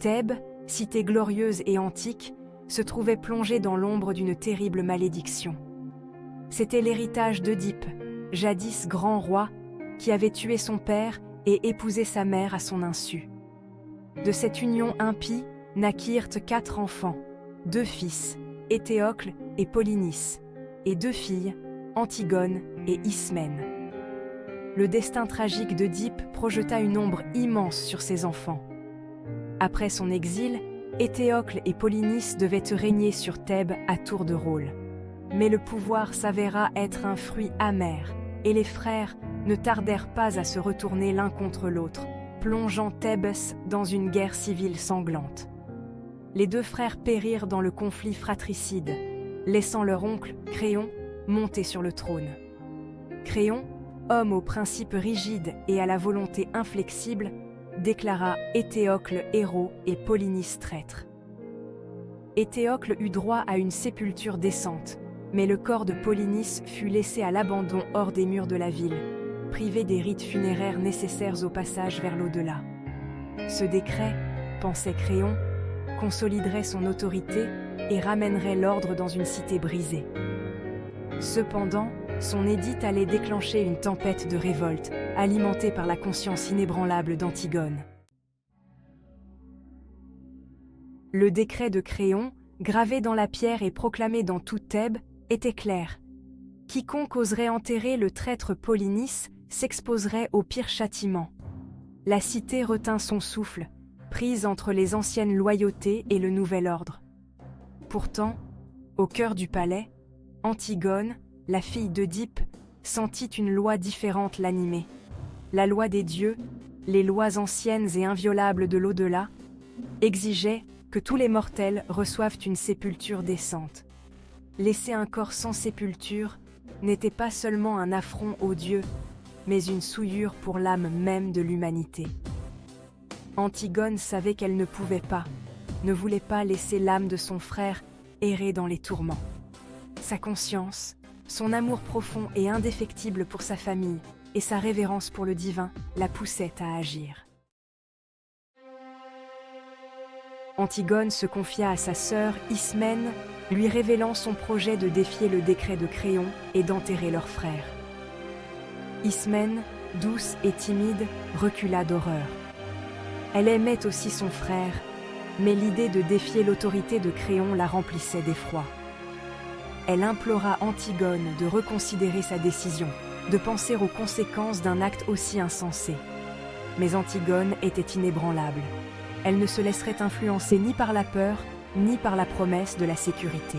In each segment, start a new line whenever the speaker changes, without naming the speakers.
Thèbes, cité glorieuse et antique, se trouvait plongée dans l'ombre d'une terrible malédiction. C'était l'héritage d'Œdipe, jadis grand roi, qui avait tué son père et épousé sa mère à son insu. De cette union impie naquirent 4 enfants, 2 fils, Éthéocle et Polynice, et 2 filles, Antigone et Ismène. Le destin tragique d'Œdipe projeta une ombre immense sur ses enfants. Après son exil, Éthéocle et Polynice devaient régner sur Thèbes à tour de rôle. Mais le pouvoir s'avéra être un fruit amer, et les frères ne tardèrent pas à se retourner l'un contre l'autre, plongeant Thèbes dans une guerre civile sanglante. Les 2 frères périrent dans le conflit fratricide, laissant leur oncle, Créon, monter sur le trône. Créon, homme aux principes rigides et à la volonté inflexible, déclara Éthéocle héros et Polynice traître. Éthéocle eut droit à une sépulture décente, mais le corps de Polynice fut laissé à l'abandon hors des murs de la ville, privé des rites funéraires nécessaires au passage vers l'au-delà. Ce décret, pensait Créon, consoliderait son autorité et ramènerait l'ordre dans une cité brisée. Cependant, son édit allait déclencher une tempête de révolte, alimentée par la conscience inébranlable d'Antigone. Le décret de Créon, gravé dans la pierre et proclamé dans toute Thèbes, était clair. Quiconque oserait enterrer le traître Polynice s'exposerait au pire châtiment. La cité retint son souffle, prise entre les anciennes loyautés et le nouvel ordre. Pourtant, au cœur du palais, Antigone, la fille d'Œdipe, sentit une loi différente l'animer. La loi des dieux, les lois anciennes et inviolables de l'au-delà, exigeaient que tous les mortels reçoivent une sépulture décente. Laisser un corps sans sépulture n'était pas seulement un affront aux dieux, mais une souillure pour l'âme même de l'humanité. Antigone savait qu'elle ne pouvait pas, ne voulait pas laisser l'âme de son frère errer dans les tourments. Sa conscience, son amour profond et indéfectible pour sa famille et sa révérence pour le divin la poussaient à agir. Antigone se confia à sa sœur Ismène, lui révélant son projet de défier le décret de Créon et d'enterrer leur frère. Ismène, douce et timide, recula d'horreur. Elle aimait aussi son frère, mais l'idée de défier l'autorité de Créon la remplissait d'effroi. Elle implora Antigone de reconsidérer sa décision, de penser aux conséquences d'un acte aussi insensé. Mais Antigone était inébranlable. Elle ne se laisserait influencer ni par la peur, ni par la promesse de la sécurité.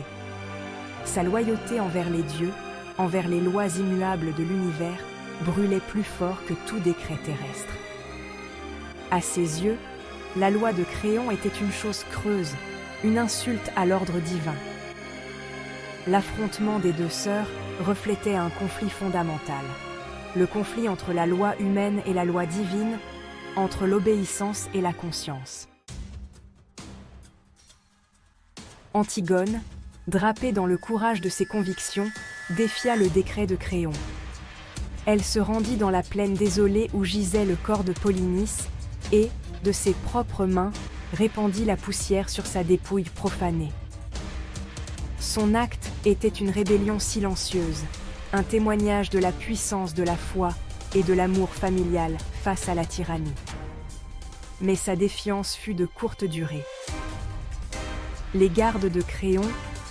Sa loyauté envers les dieux, envers les lois immuables de l'univers, brûlait plus fort que tout décret terrestre. À ses yeux, la loi de Créon était une chose creuse, une insulte à l'ordre divin. L'affrontement des 2 sœurs reflétait un conflit fondamental. Le conflit entre la loi humaine et la loi divine, entre l'obéissance et la conscience. Antigone, drapée dans le courage de ses convictions, défia le décret de Créon. Elle se rendit dans la plaine désolée où gisait le corps de Polynice et, de ses propres mains, répandit la poussière sur sa dépouille profanée. Son acte était une rébellion silencieuse, un témoignage de la puissance de la foi et de l'amour familial face à la tyrannie. Mais sa défiance fut de courte durée. Les gardes de Créon,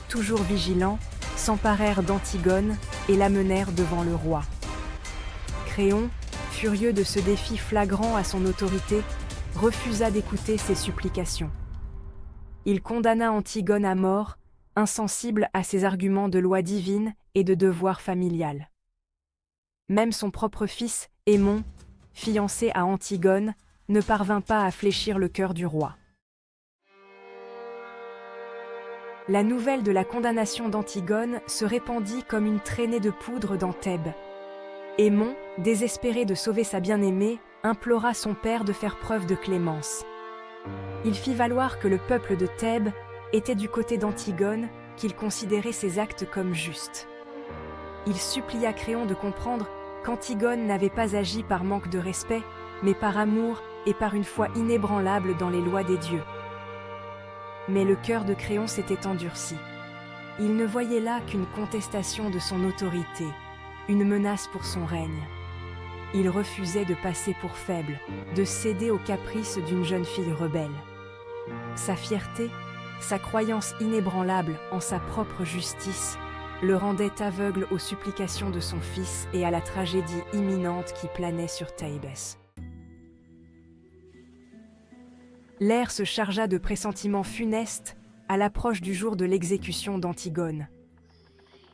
toujours vigilants, s'emparèrent d'Antigone et l'amenèrent devant le roi. Créon, furieux de ce défi flagrant à son autorité, refusa d'écouter ses supplications. Il condamna Antigone à mort, insensible à ses arguments de loi divine et de devoir familial. Même son propre fils, Aimon, fiancé à Antigone, ne parvint pas à fléchir le cœur du roi. La nouvelle de la condamnation d'Antigone se répandit comme une traînée de poudre dans Thèbes. Aimon, désespéré de sauver sa bien-aimée, implora son père de faire preuve de clémence. Il fit valoir que le peuple de Thèbes était du côté d'Antigone, qu'il considérait ses actes comme justes. Il supplia Créon de comprendre qu'Antigone n'avait pas agi par manque de respect, mais par amour et par une foi inébranlable dans les lois des dieux. Mais le cœur de Créon s'était endurci. Il ne voyait là qu'une contestation de son autorité, une menace pour son règne. Il refusait de passer pour faible, de céder aux caprices d'une jeune fille rebelle. Sa fierté, sa croyance inébranlable en sa propre justice, le rendait aveugle aux supplications de son fils et à la tragédie imminente qui planait sur Thébès. L'air se chargea de pressentiments funestes à l'approche du jour de l'exécution d'Antigone.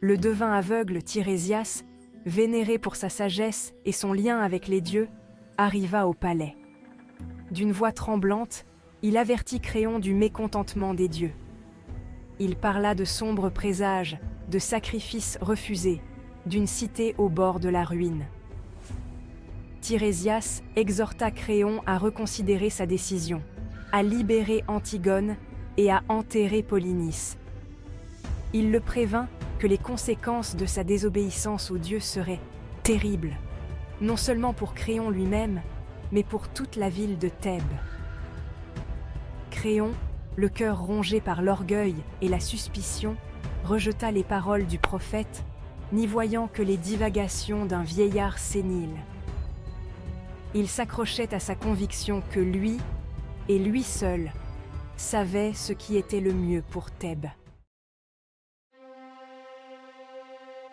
Le devin aveugle Tirésias, vénéré pour sa sagesse et son lien avec les dieux, arriva au palais. D'une voix tremblante, il avertit Créon du mécontentement des dieux. Il parla de sombres présages, de sacrifices refusés, d'une cité au bord de la ruine. Tirésias exhorta Créon à reconsidérer sa décision, à libérer Antigone et à enterrer Polynice. Il le prévint que les conséquences de sa désobéissance aux dieux seraient terribles, non seulement pour Créon lui-même, mais pour toute la ville de Thèbes. Créon, le cœur rongé par l'orgueil et la suspicion, rejeta les paroles du prophète, n'y voyant que les divagations d'un vieillard sénile. Il s'accrochait à sa conviction que lui, et lui seul, savait ce qui était le mieux pour Thèbes.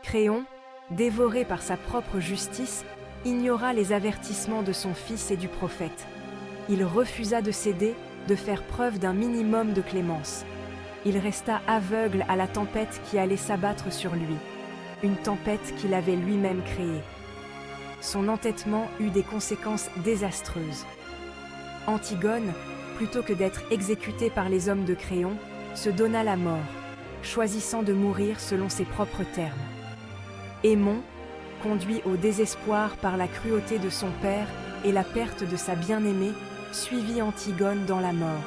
Créon, dévoré par sa propre justice, ignora les avertissements de son fils et du prophète. Il refusa de céder, de faire preuve d'un minimum de clémence. Il resta aveugle à la tempête qui allait s'abattre sur lui, une tempête qu'il avait lui-même créée. Son entêtement eut des conséquences désastreuses. Antigone, plutôt que d'être exécutée par les hommes de Créon, se donna la mort, choisissant de mourir selon ses propres termes. Aimon, conduit au désespoir par la cruauté de son père et la perte de sa bien-aimée, suivit Antigone dans la mort.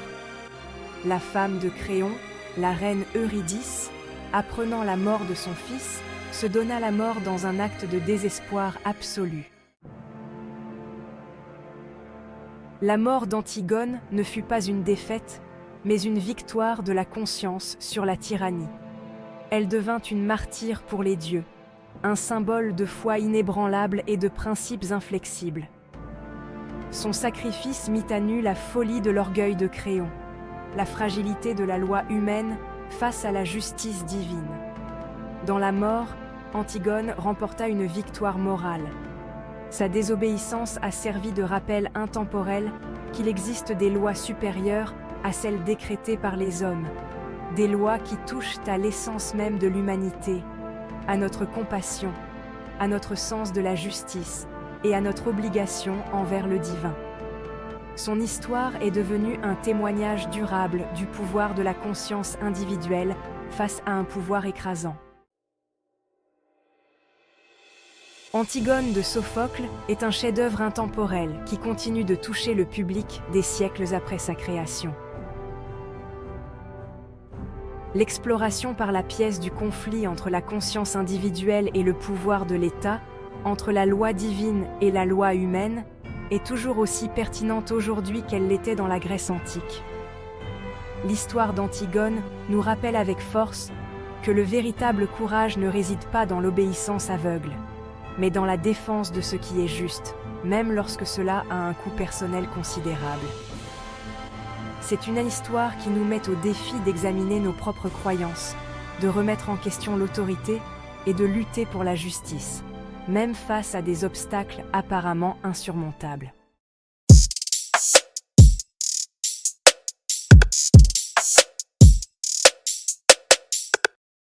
La femme de Créon, la reine Eurydice, apprenant la mort de son fils, se donna la mort dans un acte de désespoir absolu. La mort d'Antigone ne fut pas une défaite, mais une victoire de la conscience sur la tyrannie. Elle devint une martyre pour les dieux, un symbole de foi inébranlable et de principes inflexibles. Son sacrifice mit à nu la folie de l'orgueil de Créon, la fragilité de la loi humaine face à la justice divine. Dans la mort, Antigone remporta une victoire morale. Sa désobéissance a servi de rappel intemporel qu'il existe des lois supérieures à celles décrétées par les hommes, des lois qui touchent à l'essence même de l'humanité, à notre compassion, à notre sens de la justice et à notre obligation envers le divin. Son histoire est devenue un témoignage durable du pouvoir de la conscience individuelle face à un pouvoir écrasant. Antigone de Sophocle est un chef-d'œuvre intemporel qui continue de toucher le public des siècles après sa création. L'exploration par la pièce du conflit entre la conscience individuelle et le pouvoir de l'État, entre la loi divine et la loi humaine, est toujours aussi pertinente aujourd'hui qu'elle l'était dans la Grèce antique. L'histoire d'Antigone nous rappelle avec force que le véritable courage ne réside pas dans l'obéissance aveugle, mais dans la défense de ce qui est juste, même lorsque cela a un coût personnel considérable. C'est une histoire qui nous met au défi d'examiner nos propres croyances, de remettre en question l'autorité et de lutter pour la justice, même face à des obstacles apparemment insurmontables.